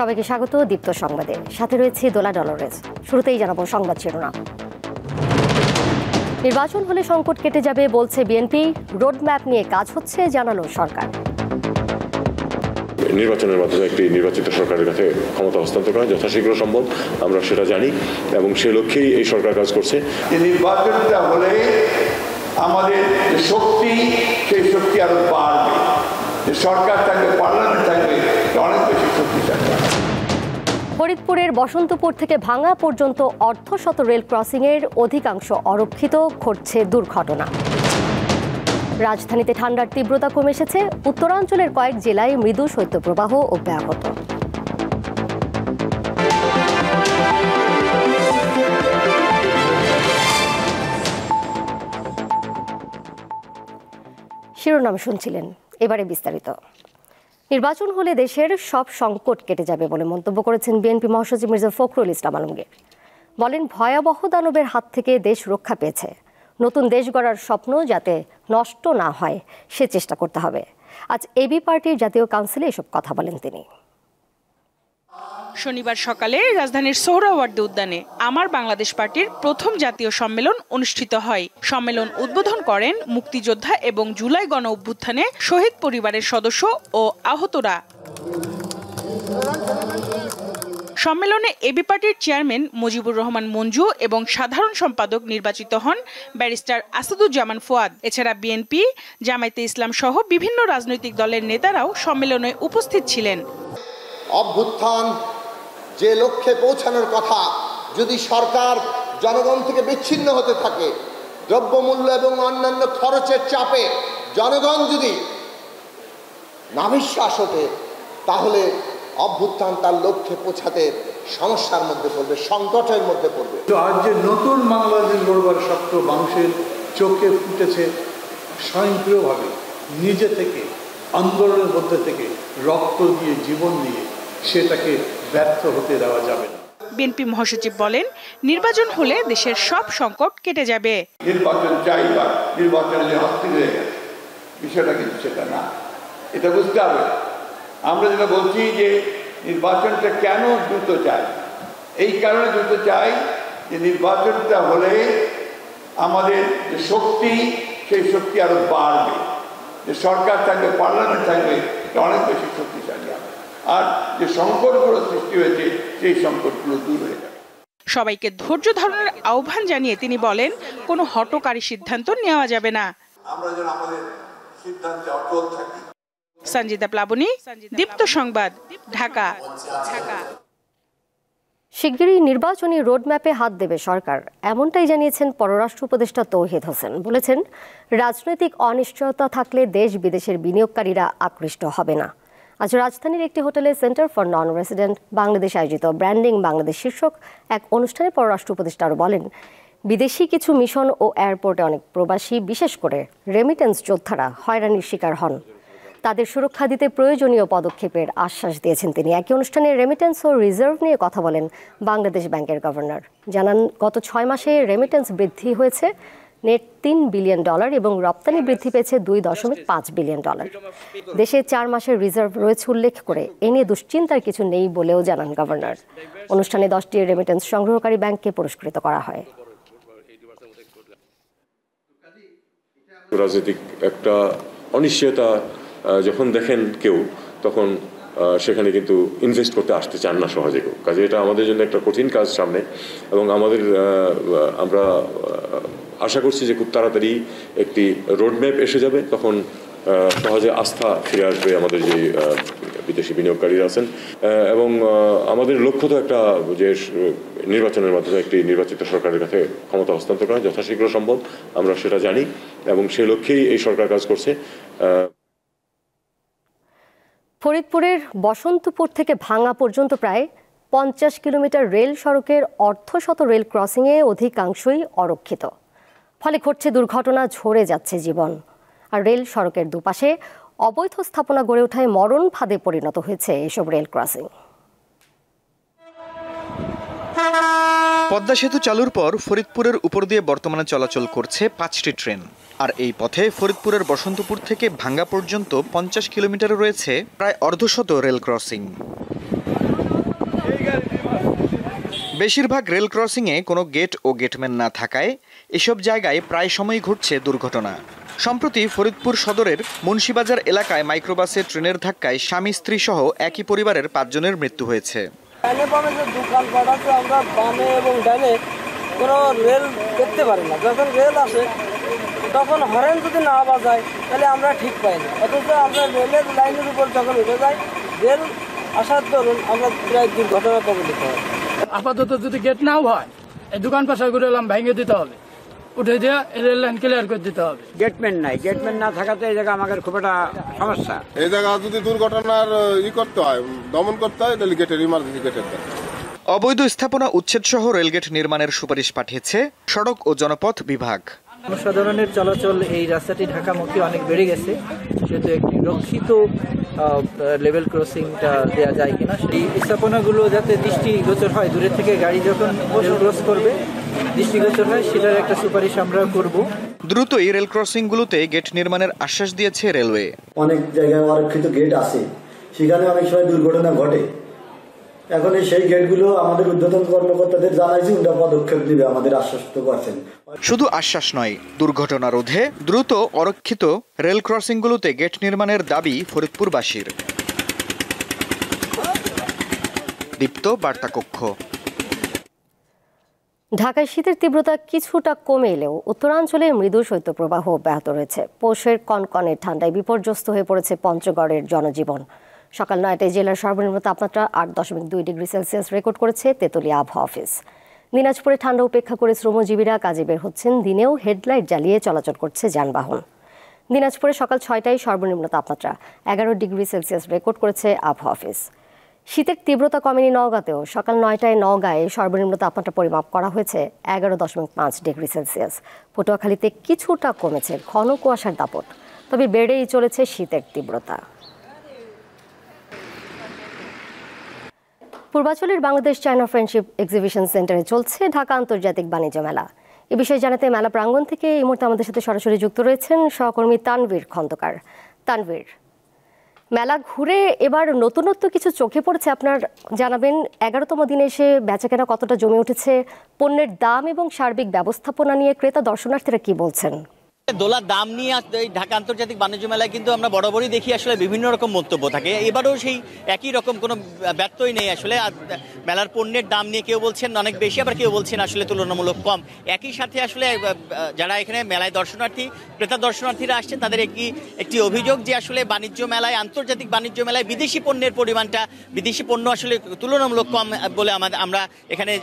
সবাইকে স্বাগত দীপ্ত সংবাদে। সাথে রয়েছে দোলা ডলরেজ। শুরুতেই জানাবো সংবাদ শিরোনাম। নির্বাচন হলে সংকট কেটে যাবে বলছে বিএনপি, রোডম্যাপ নিয়ে কাজ হচ্ছে জানালো সরকার। নির্বাচনের মাধ্যমে একটি নির্বাচিত সরকারের কাছে ক্ষমতা হস্তান্তর করা যথাশীঘ্র সম্ভব, আমরা সেটা জানি এবং সে লক্ষ্যেই এই সরকার কাজ করছে। নির্বাচনটা হলে আমাদের শক্তি, সেই শক্তি আরো বাড়বে। সরকার থাকবে, পার্লামেন্ট থাকবে, অনেক বেশি শক্তিশালী। ফরিদপুরের বসন্তপুর থেকে ভাঙা পর্যন্ত অর্ধশত রেল ক্রসিংয়ের অধিকাংশ অরক্ষিত, ঘটছে দুর্ঘটনা। রাজধানীতে ঠান্ডার তীব্রতা কমে এসেছে, উত্তরাঞ্চলের কয়েক জেলায় মৃদু শৈত্যপ্রবাহ অব্যাহত। শিরোনাম শুনছিলেন, এবারে বিস্তারিত। নির্বাচন হলে দেশের সব সংকট কেটে যাবে বলে মন্তব্য করেছেন বিএনপি মহাসচিব মির্জা ফখরুল ইসলাম আলমগীর। বলেন, ভয়াবহ দানবের হাত থেকে দেশ রক্ষা পেয়েছে। নতুন দেশ গড়ার স্বপ্ন যাতে নষ্ট না হয় সে চেষ্টা করতে হবে। আজ এবি পার্টির জাতীয় কাউন্সিলে এসব কথা বলেন তিনি। শনিবার সকালে রাজধানীর সোহরাওয়ার্দী উদ্যানে আমার বাংলাদেশ পার্টির প্রথম জাতীয় সম্মেলন অনুষ্ঠিত হয়। সম্মেলন উদ্বোধন করেন মুক্তিযোদ্ধা এবং জুলাই গণ অভ্যুত্থানে শহীদ পরিবারের সদস্য ও আহতরা। সম্মেলনে এবি পার্টির চেয়ারম্যান মুজিবুর রহমান মঞ্জু এবং সাধারণ সম্পাদক নির্বাচিত হন ব্যারিস্টার আসাদুজ্জামান ফুয়াদ। এছাড়া বিএনপি, জামায়াতে ইসলাম সহ বিভিন্ন রাজনৈতিক দলের নেতারাও সম্মেলনে উপস্থিত ছিলেন। অভ্যুত্থান যে লক্ষ্যে পৌঁছানোর কথা, যদি সরকার জনগণ থেকে বিচ্ছিন্ন হতে থাকে, দ্রব্যমূল্য এবং অন্যান্য খরচের চাপে জনগণ যদি নাভিশ্বাস ওঠে, তাহলে অভ্যুত্থান তার লক্ষ্যে পৌঁছাতে সমস্যার মধ্যে পড়বে, সংকটের মধ্যে পড়বে। তো আজ যে নতুন বাংলাদেশ গড়বার স্বপ্ন মানুষের চোখে ফুটেছে, স্বয়ংক্রিয়ভাবে নিজে থেকে, আন্দোলনের মধ্যে থেকে রক্ত দিয়ে, জীবন দিয়ে সেটাকে ব্যর্থ হতে দেওয়া যাবে না। বিএনপি মহাসচিব বলেন, নির্বাচন হলে দেশের সব সংকট কেটে যাবে। নির্বাচন চাই বা নির্বাচনে যে অস্থির হয়ে গেছে, বিষয়টা কিন্তু সেটা না, এটা বুঝতে হবে। আমরা যেটা বলছি যে নির্বাচনটা কেন দ্রুত চাই, এই কারণে দ্রুত চাই যে নির্বাচনটা হলে আমাদের যে শক্তি, সেই শক্তি আরো বাড়বে। যে সরকার থাকবে, পার্লামেন্ট থাকবে, অনেক বেশি শক্তিশালী হবে। আর যে সংকটগুলো সৃষ্টি হয়েছে, সেই সংকটগুলো দূর হয়ে যাবে। সবাইকে ধৈর্য ধারণের আহ্বান জানিয়ে তিনি বলেন, কোনো হঠকারী সিদ্ধান্ত নেওয়া যাবে না। আমরা যেন আমাদের সিদ্ধান্তে অটল থাকি। সঞ্জিতা প্লাবনী, দীপ্ত সংবাদ, ঢাকা। শিগগিরই নির্বাচনী রোডম্যাপে হাত দেবে সরকার, এমনটাই জানিয়েছেন পররাষ্ট্র উপদেষ্টা তৌহিদ হোসেন। বলেছেন, রাজনৈতিক অনিশ্চয়তা থাকলে দেশ বিদেশের বিনিয়োগকারীরা আকৃষ্ট হবে না। আজ রাজধানীর একটি হোটেলে centre for non resident Bangladesh আয়োজিত ব্র্যান্ডিং বাংলাদেশ শীর্ষক এক অনুষ্ঠানে পররাষ্ট্র উপদেষ্টা আরও বলেন, বিদেশি কিছু মিশন ও এয়ারপোর্টে অনেক প্রবাসী, বিশেষ করে রেমিটেন্স যোদ্ধারা হয়রানির শিকার হন। তাদের সুরক্ষা দিতে প্রয়োজনীয় পদক্ষেপের আশ্বাস দিয়েছেন তিনি। একই অনুষ্ঠানে রেমিটেন্স ও রিজার্ভ নিয়ে কথা বলেন বাংলাদেশ ব্যাংকের গভর্নর। জানান, গত 6 মাসে রেমিটেন্স বৃদ্ধি হয়েছে নেট $3 বিলিয়ন এবং রপ্তানি বৃদ্ধি পেয়েছে $2.5 বিলিয়ন। দেশে 4 মাসের রিজার্ভ রয়েছে উল্লেখ করে এ নিয়ে দুশ্চিন্তার কিছু নেই বলেও জানান গভর্নর। অনুষ্ঠানে 10টি রেমিটেন্স সংগ্রহকারী ব্যাংককে পুরস্কৃত করা হয়। রাজনৈতিক একটা অনিশ্চয়তা যখন দেখেন কেউ, তখন সেখানে কিন্তু ইনভেস্ট করতে আসতে চান না সহজে কেউ। কাজে এটা আমাদের জন্য একটা কঠিন কাজ সামনে, এবং আমরা আশা করছি যে খুব তাড়াতাড়ি একটি রোডম্যাপ এসে যাবে, তখন সহজে আস্থা ফিরে আসবে আমাদের যে বিদেশি বিনিয়োগকারীরা আছেন। এবং আমাদের লক্ষ্য তো একটা, যে নির্বাচনের মাধ্যমে একটি নির্বাচিত সরকারের কাছে ক্ষমতা হস্তান্তর করা যথাশীঘ্র সম্ভব, আমরা সেটা জানি এবং সে লক্ষ্যেই এই সরকার কাজ করছে। ফরিদপুরের বসন্তপুর থেকে ভাঙা পর্যন্ত প্রায় 50 কিলোমিটার রেল সড়কের অর্ধশত রেল ক্রসিংয়ে অধিকাংশই অরক্ষিত। ফলে ঘটছে দুর্ঘটনা, ঝরে যাচ্ছে জীবন। আর রেল সড়কের দুপাশে অবৈধ স্থাপনা গড়ে ওঠায় মরণ ফাঁদে পরিণত হয়েছে এসব রেল ক্রসিং। পদ্মা সেতু চালুর পর ফরিদপুরের উপর দিয়ে বর্তমানে চলাচল করছে 5টি ট্রেন। আর এই পথে ফরিদপুরের বসন্তপুর থেকে ভাঙ্গা পর্যন্ত 50 কিলোমিটার রয়েছে প্রায় অর্ধশত রেল ক্রসিং। বেশিরভাগ রেল ক্রসিংয়ে কোনো গেট ও গেটম্যান না থাকায় এসব জায়গায় প্রায় সময়ই ঘটছে দুর্ঘটনা। সম্প্রতি ফরিদপুর সদরের মুন্সিবাজার এলাকায় মাইক্রোবাসে ট্রেনের ধাক্কায় স্বামী স্ত্রী সহ একই পরিবারের 5 জনের মৃত্যু হয়েছে। দোকানপাট আছে, আমরা বামে এবং ডানে কোনো রেল দেখতে পারি না। যখন রেল আসে তখন হরেন যদি না বাজায় তাহলে আমরা ঠিক পাই না, অথচ আমরা রেলের লাইনের উপর যখন উঠে যাই রেল আসার দরুন আমরা প্রায় দুর্ঘটনা কবলিত হয়। আপাতত যদি গেট নাও হয় এই দোকান পাশাগুলো ভেঙে দিতে হবে, উঠে দিয়ে রেল লাইন ক্লিয়ার করে দিতে হবে। গেটম্যান নাই, গেটম্যান না থাকাতে এই জায়গা আমাদের খুব একটা সমস্যা। এই জায়গা যদি দুর্ঘটনার করতে হয়, দমন করতে হয়, তাহলে গেটের ইমার্জেন্সি গেটের অবৈধ স্থাপনা উচ্ছেদ সহ রেলগেট নির্মাণের সুপারিশ পাঠিয়েছে সড়ক ও জনপথ বিভাগ। জনসাধারণের চলাচল এই রাস্তাটি ঢাকামুখী অনেক বেড়ে গেছে, সেহেতু একটি রক্ষিত লেভেল ক্রসিংটা দেওয়া যায় কিনা, সেই স্থাপনাগুলো যাতে দৃষ্টিগোচর হয়, দূরের থেকে গাড়ি যখন ক্রস করবে দৃষ্টিগোচর হয়, সেটার একটা সুপারিশ আমরা করব। দ্রুতই রেল ক্রসিংগুলোতে গেট নির্মাণের আশ্বাস দিয়েছে রেলওয়ে। অনেক জায়গায় অরক্ষিত গেট আছে, সেখানে অনেক সময় দুর্ঘটনা ঘটে। এখন সেই গেটগুলো আমাদের ঊর্ধ্বতন কর্মকর্তাদের জানাইছি, ওটা পদক্ষেপ দিবে, আমাদের আশ্বস্ত করছেন। শুধু আশ্বাস নয়, দুর্ঘটনা রোধে দ্রুত অরক্ষিত রেল ক্রসিংগুলোতে গেট নির্মাণের দাবি ফরিদপুরবাসীর। দীপ্ত বার্তা কক্ষ। ঢাকায় শীতের তীব্রতা কিছুটা কমে এলেও উত্তরাঞ্চলে মৃদু শৈত্যপ্রবাহ অব্যাহত রয়েছে। পৌষের কনকনে ঠান্ডায় বিপর্যস্ত হয়ে পড়েছে পঞ্চগড়ের জনজীবন। সকাল 9টায় জেলার সর্বনিম্ন তাপমাত্রা 8.2 ডিগ্রি সেলসিয়াস রেকর্ড করেছে তেতুলিয়া আবহাওয়া অফিস। দিনাজপুরে ঠান্ডা উপেক্ষা করে শ্রমজীবীরা কাজে বের হচ্ছেন, দিনেও হেডলাইট জ্বালিয়ে চলাচল করছে যানবাহন। দিনাজপুরে সকাল 6টায় সর্বনিম্ন তাপমাত্রা 11 ডিগ্রি সেলসিয়াস রেকর্ড করেছে আবহাওয়া অফিস। শীতের তীব্রতা কমেনি নওগাঁতেও। সকাল 9টায় নওগাঁয় সর্বনিম্ন তাপমাত্রা পরিমাপ করা হয়েছে 11.5 ডিগ্রি সেলসিয়াস। পটুয়াখালীতে কিছুটা কমেছে ঘন কুয়াশার দাপট, তবে বেড়েই চলেছে শীতের তীব্রতা। পূর্বাঞ্চলের বাংলাদেশ চায়না ফ্রেন্ডশিপ এক্সিবিশন সেন্টারে চলছে ঢাকা আন্তর্জাতিক বাণিজ্য মেলা। এ বিষয়ে জানাতে মেলা প্রাঙ্গণ থেকে এই মুহূর্তে আমাদের সাথে সরাসরি যুক্ত রয়েছেন সহকর্মী তানভীর খন্দকার। তানভীর, মেলা ঘুরে এবার নতুনত্ব কিছু চোখে পড়েছে আপনার জানাবেন। 11তম দিনে এসে বেচাকেনা কতটা জমে উঠেছে, পণ্যের দাম এবং সার্বিক ব্যবস্থাপনা নিয়ে ক্রেতা দর্শনার্থীরা কি বলছেন? দোলার দাম নিয়ে ঢাকা আন্তর্জাতিক বাণিজ্য মেলায় কিন্তু আমরা বরাবরই দেখি আসলে বিভিন্ন রকম মন্তব্য থাকে। এবারেও সেই একই রকম কোনো ব্যত্যয় নেই আসলে। মেলার পণ্যের দাম নিয়ে কেউ বলছেন অনেক বেশি, আবার কেউ বলছেন আসলে তুলনামূলক কম। একই সাথে আসলে যারা এখানে মেলায় দর্শনার্থী, ক্রেতা দর্শনার্থীরা আসছেন, তাদের একটি অভিযোগ যে আসলে বাণিজ্য মেলায়, আন্তর্জাতিক বাণিজ্য মেলায় বিদেশি পণ্যের পরিমাণটা, বিদেশি পণ্য আসলে তুলনামূলক কম বলে আমরা এখানে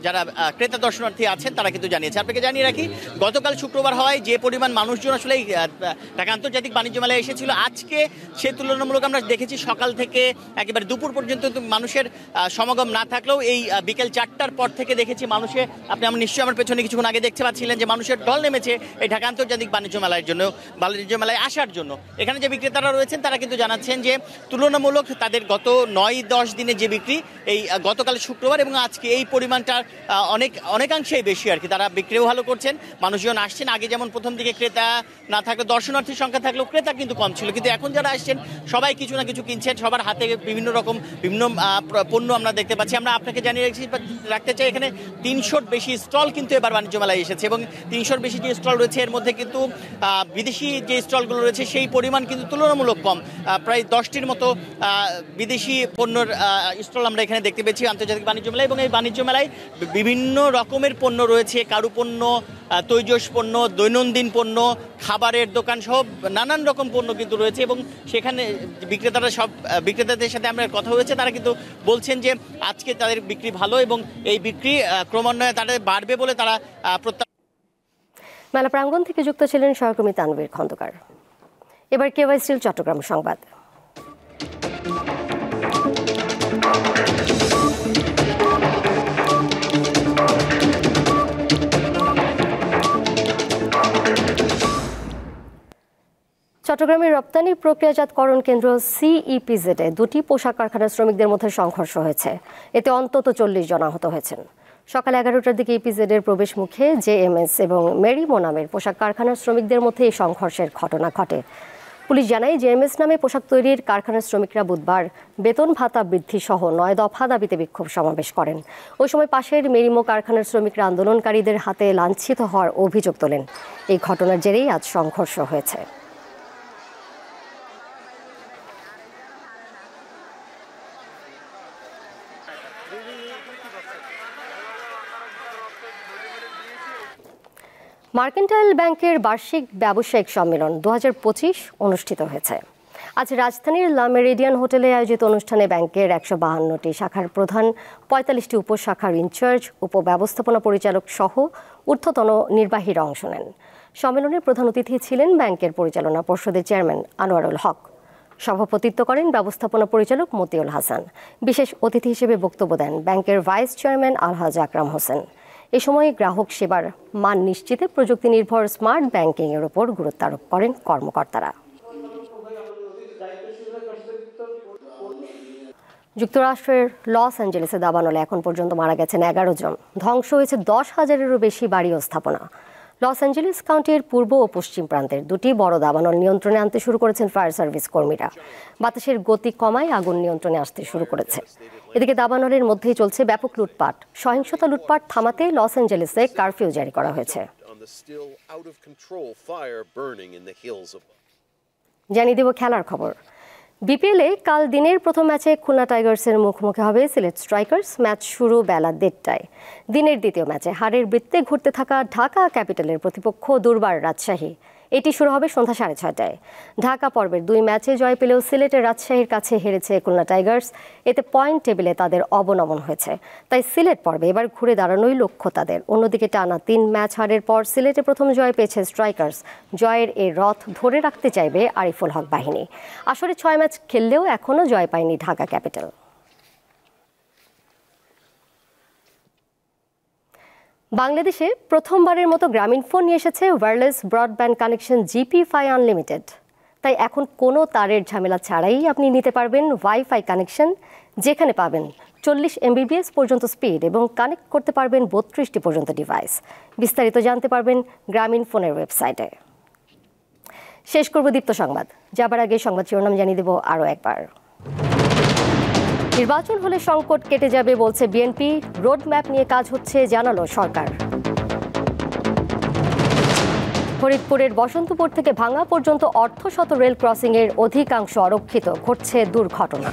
যারা ক্রেতা দর্শনার্থী আছেন তারা কিন্তু জানিয়েছে। আপনাকে জানিয়ে রাখি, গতকাল শুক্রবার হওয়ায় যে পরিমাণ মানুষজন আসলে ঢাকা আন্তর্জাতিক বাণিজ্য মেলায় এসেছিল, আজকে সে তুলনামূলক আমরা দেখেছি সকাল থেকে একেবারে দুপুর পর্যন্ত মানুষের সমাগম না থাকলেও এই বিকেল 4টার পর থেকে দেখেছি মানুষের, আপনি আমার নিশ্চয়ই আমার পেছনে কিছুক্ষণ আগে দেখতে পাচ্ছিলেন যে মানুষের ঢল নেমেছে এই ঢাকা আন্তর্জাতিক বাণিজ্য মেলার জন্য, বাণিজ্য মেলায় আসার জন্য। এখানে যে বিক্রেতারা রয়েছেন তারা কিন্তু জানাচ্ছেন যে তুলনামূলক তাদের গত 9-10 দিনে যে বিক্রি, এই গতকাল শুক্রবার এবং আজকে এই পরিমাণটা অনেকাংশেই বেশি আর কি। তারা বিক্রিও ভালো করছেন, মানুষজন আসছেন। আগে যেমন প্রথম দিকে ক্রেতা না থাকলে, দর্শনার্থীর সংখ্যা থাকলেও ক্রেতা কিন্তু কম ছিল, কিন্তু এখন যারা আসছেন সবাই কিছু না কিছু কিনছেন, সবার হাতে বিভিন্ন পণ্য আমরা দেখতে পাচ্ছি। আমরা আপনাকে জানিয়ে রাখতে চাই, এখানে 300-র বেশি স্টল কিন্তু এবার বাণিজ্য মেলায় এসেছে এবং 300-র বেশি যে স্টল রয়েছে এর মধ্যে কিন্তু বিদেশি যে স্টলগুলো রয়েছে সেই পরিমাণ কিন্তু তুলনামূলক কম। প্রায় 10টির মতো বিদেশি পণ্যর স্টল আমরা এখানে দেখতে পেয়েছি আন্তর্জাতিক বাণিজ্য মেলায়। এবং এই বাণিজ্য মেলায় বিভিন্ন রকমের পণ্য রয়েছে, কারুপণ্য, তৈজস পণ্য, দৈনন্দিন পণ্য, খাবারের দোকান সহ নানান রকম পণ্য কিন্তু রয়েছে। এবং সেখানে বিক্রেতাদের সাথে আমরা কথা হয়েছে, তারা কিন্তু বলছেন যে আজকে তাদের বিক্রি ভালো এবং এই বিক্রি ক্রমান্বয়ে তাদের বাড়বে বলে তারা মেলা প্রাঙ্গণ থেকে যুক্ত ছিলেন সহকর্মী তানভীর খন্দকার। এবার কেওয়াই স্টিল চট্টগ্রাম সংবাদ। চট্টগ্রামের রপ্তানি প্রক্রিয়াজাতকরণ কেন্দ্র সিইপিজেডে 2টি পোশাক কারখানার শ্রমিকদের মধ্যে সংঘর্ষ হয়েছে। এতে অন্তত 40 জন আহত হয়েছেন। সকাল 11টার দিকে ইপিজেডের প্রবেশ মুখে জেএমএস এবং মেরিমো নামের পোশাক কারখানার শ্রমিকদের মধ্যে এই সংঘর্ষের ঘটনা ঘটে। পুলিশ জানায় জেএমএস নামে পোশাক তৈরির কারখানার শ্রমিকরা বুধবার বেতন ভাতা বৃদ্ধি সহ 9 দফা দাবিতে বিক্ষোভ সমাবেশ করেন। ওই সময় পাশের মেরিমো কারখানার শ্রমিকরা আন্দোলনকারীদের হাতে লাঞ্ছিত হওয়ার অভিযোগ তোলেন। এই ঘটনার জেরেই আজ সংঘর্ষ হয়েছে। মার্কেন্টাইল ব্যাংকের বার্ষিক ব্যবসায়িক সম্মেলন 2025 অনুষ্ঠিত হয়েছে। আজ রাজধানীর লা মেরিডিয়ান হোটেলে আয়োজিত অনুষ্ঠানে ব্যাংকের 152টি শাখার প্রধান, 45টি উপশাখার ইনচার্জ, উপব্যবস্থাপনা পরিচালক সহ ঊর্ধ্বতন নির্বাহীরা অংশ নেন। সম্মেলনের প্রধান অতিথি ছিলেন ব্যাংকের পরিচালনা পর্ষদের চেয়ারম্যান আনোয়ারুল হক। সভাপতিত্ব করেন ব্যবস্থাপনা পরিচালক মতিউল হাসান। বিশেষ অতিথি হিসেবে বক্তব্য দেন ব্যাংকের ভাইস চেয়ারম্যান আলহাজ আকরাম হোসেন। এ সময় গ্রাহক সেবার মান নিশ্চিতে প্রযুক্তি নির্ভর স্মার্ট ব্যাংকিং এর উপর গুরুত্ব আরোপ করেন কর্মকর্তারা। যুক্তরাষ্ট্রের লস অ্যাঞ্জেলেসে দাবানলে এখন পর্যন্ত মারা গেছেন 11 জন। ধ্বংস হয়েছে 10,000-এরও বেশি বাড়ি ও স্থাপনা। লস অ্যাঞ্জেলেস কাউন্টির পূর্ব ও পশ্চিম প্রান্তের দুটি বড় দাবানল নিয়ন্ত্রণে আনতে শুরু করেছেন ফায়ার সার্ভিস কর্মীরা। বাতাসের গতি কমায় আগুন নিয়ন্ত্রণে আসতে শুরু করেছে। এদিকে দাবানলের মধ্যেই চলছে ব্যাপক লুটপাট। সহিংসতা লুটপাট থামাতে লস অ্যাঞ্জেলেসে কারফিউ জারি করা হয়েছে। জানিয়ে দেব খেলার খবর। বিপিএলে কাল দিনের প্রথম ম্যাচে খুলনা টাইগার্সের মুখোমুখি হবে সিলেট স্ট্রাইকার্স। ম্যাচ শুরু বেলা 1:30টায়। দিনের দ্বিতীয় ম্যাচে হারের বৃত্তে ঘুরতে থাকা ঢাকা ক্যাপিটালের প্রতিপক্ষ দুর্বার রাজশাহী। এটি শুরু হবে সন্ধ্যা 6:30টায়। ঢাকা পর্বের 2 ম্যাচে জয় পেলেও সিলেটের রাজশাহীর কাছে হেরেছে খুলনা টাইগার্স। এতে পয়েন্ট টেবিলে তাদের অবনমন হয়েছে। তাই সিলেট পর্বে এবার ঘুরে দাঁড়ানোই লক্ষ্য তাদের। অন্যদিকে টানা 3 ম্যাচ হারের পর সিলেটে প্রথম জয় পেয়েছে স্ট্রাইকার্স। জয়ের এই রথ ধরে রাখতে চাইবে আরিফুল হক বাহিনী। আসলে 6 ম্যাচ খেললেও এখনও জয় পায়নি ঢাকা ক্যাপিটাল। বাংলাদেশে প্রথমবারের মতো গ্রামীণফোন নিয়ে এসেছে wireless broadband connection GP-phi unlimited. তাই এখন কোনো তারের ঝামেলা ছাড়াই আপনি নিতে পারবেন ওয়াইফাই কানেকশন, যেখানে পাবেন 40 MBps পর্যন্ত স্পিড এবং কানেক্ট করতে পারবেন 32টি পর্যন্ত ডিভাইস। বিস্তারিত জানতে পারবেন গ্রামীণফোনের ওয়েবসাইটে। শেষ করব দীপ্ত সংবাদ। যাবার আগে সংবাদ শিরোনাম জানিয়ে দেব আরও একবার। নির্বাচন হলে সংকট কেটে যাবে বলছে বিএনপি। রোডম্যাপ নিয়ে কাজ হচ্ছে জানালো সরকার। ফরিদপুরের বসন্তপুর থেকে ভাঙ্গা পর্যন্ত অর্ধশত রেল ক্রসিংয়ের অধিকাংশ অরক্ষিত, ঘটছে দুর্ঘটনা।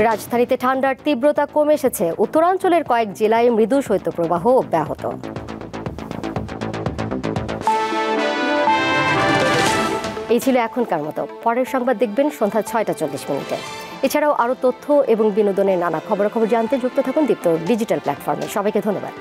রাজধানীতে ঠান্ডার তীব্রতা কমে এসেছে। উত্তরাঞ্চলের কয়েক জেলায় মৃদু শৈত্যপ্রবাহ অব্যাহত। এই ছিল এখনকার মতো। পরের সংবাদ দেখবেন সন্ধ্যা 6:40। এছাড়াও আরও তথ্য এবং বিনোদনের নানা খবরাখবর জানতে যুক্ত থাকুন দীপ্ত ডিজিটাল প্ল্যাটফর্মে। সবাইকে ধন্যবাদ।